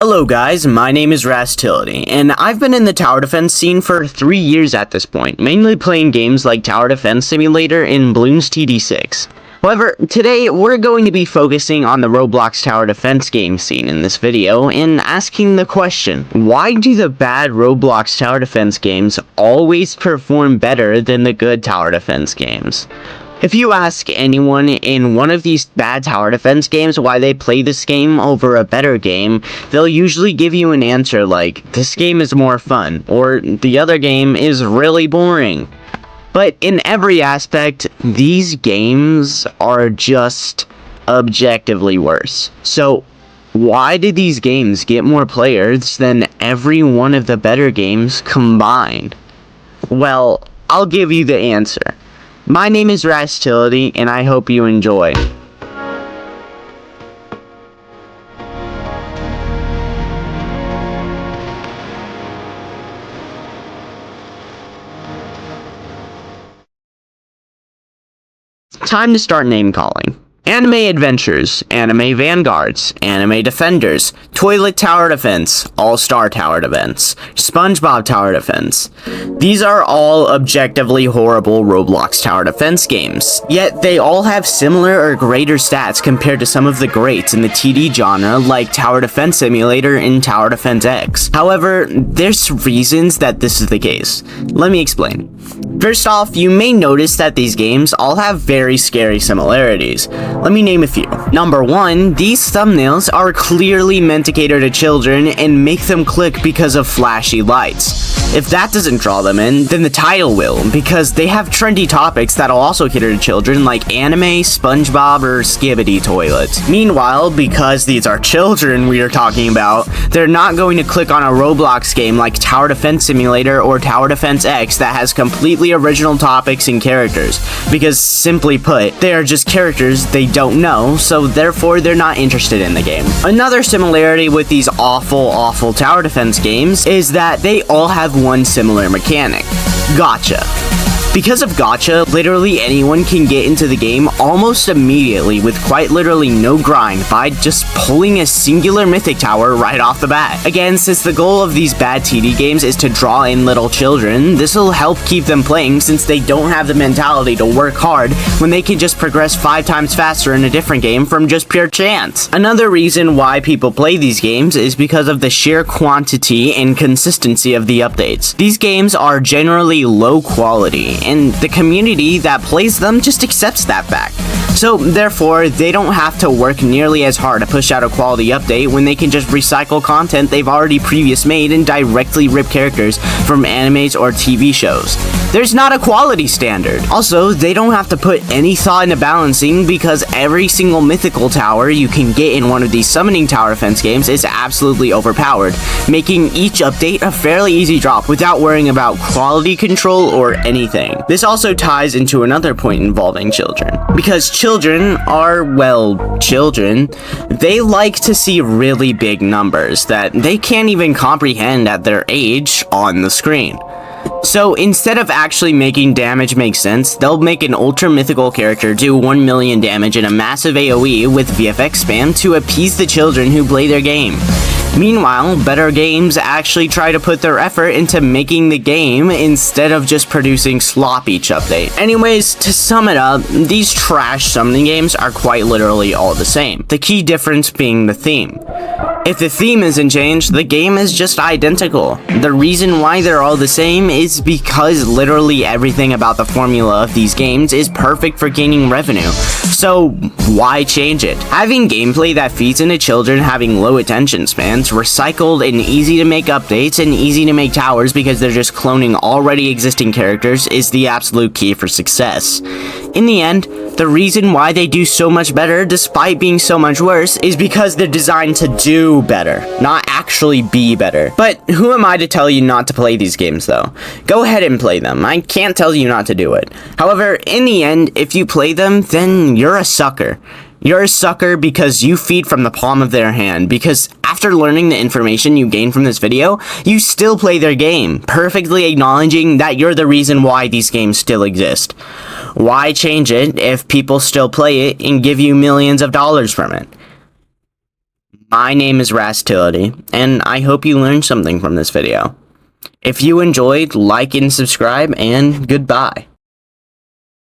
Hello guys, my name is rastility, and I've been in the tower defense scene for 3 years at this point, mainly playing games like Tower Defense Simulator and Bloons TD6. However, today we're going to be focusing on the Roblox tower defense game scene in this video, and asking the question, why do the bad Roblox tower defense games always perform better than the good tower defense games? If you ask anyone in one of these bad tower defense games why they play this game over a better game, they'll usually give you an answer like, this game is more fun, or the other game is really boring. But in every aspect, these games are just objectively worse. So, why did these games get more players than every one of the better games combined? Well, I'll give you the answer. My name is rastility, and I hope you enjoy. Time to start name calling. Anime Adventures, Anime Vanguards, Anime Defenders, Toilet Tower Defense, All-Star Tower Defense, SpongeBob Tower Defense. These are all objectively horrible Roblox tower defense games, yet they all have similar or greater stats compared to some of the greats in the TD genre like Tower Defense Simulator and Tower Defense X. However, there's reasons that this is the case. Let me explain. First off, you may notice that these games all have very scary similarities. Let me name a few. Number 1, these thumbnails are clearly meant to cater to children and make them click because of flashy lights. If that doesn't draw them in, then the title will, because they have trendy topics that'll also cater to children like anime, SpongeBob, or Skibbity Toilet. Meanwhile, because these are children we are talking about, they're not going to click on a Roblox game like Tower Defense Simulator or Tower Defense X that has completely original topics and characters, because simply put, they are just characters they don't know, so therefore they're not interested in the game. Another similarity with these awful tower defense games is that they all have one similar mechanic: gotcha. Because of gotcha, literally anyone can get into the game almost immediately with quite literally no grind by just pulling a singular mythic tower right off the bat. Again, since the goal of these bad TD games is to draw in little children, this will help keep them playing since they don't have the mentality to work hard when they can just progress 5 times faster in a different game from just pure chance. Another reason why people play these games is because of the sheer quantity and consistency of the updates. These games are generally low quality, and the community that plays them just accepts that fact. So therefore, they don't have to work nearly as hard to push out a quality update when they can just recycle content they've already previously made and directly rip characters from animes or TV shows. There's not a quality standard. Also, they don't have to put any thought into balancing because every single mythical tower you can get in one of these summoning tower defense games is absolutely overpowered, making each update a fairly easy drop without worrying about quality control or anything. This also ties into another point involving children. Because children are, well, children, they like to see really big numbers that they can't even comprehend at their age on the screen. So instead of actually making damage make sense, they'll make an ultra mythical character do 1 million damage in a massive AoE with VFX spam to appease the children who play their game. Meanwhile, better games actually try to put their effort into making the game instead of just producing slop each update. Anyways, to sum it up, these trash summoning games are quite literally all the same. The key difference being the theme. If the theme isn't changed, the game is just identical. The reason why they're all the same is because literally everything about the formula of these games is perfect for gaining revenue. So why change it? Having gameplay that feeds into children having low attention spans, recycled and easy to make updates, and easy to make towers because they're just cloning already existing characters is the absolute key for success. In the end, the reason why they do so much better despite being so much worse is because they're designed to do better, not actually be better. But who am I to tell you not to play these games though? Go ahead and play them. I can't tell you not to do it. However, in the end, if you play them, then you're a sucker. You're a sucker because you feed from the palm of their hand, because after learning the information you gain from this video, you still play their game, perfectly acknowledging that you're the reason why these games still exist. Why change it if people still play it and give you millions of dollars from it? My name is Rastility, and I hope you learned something from this video. If you enjoyed, like and subscribe, and goodbye.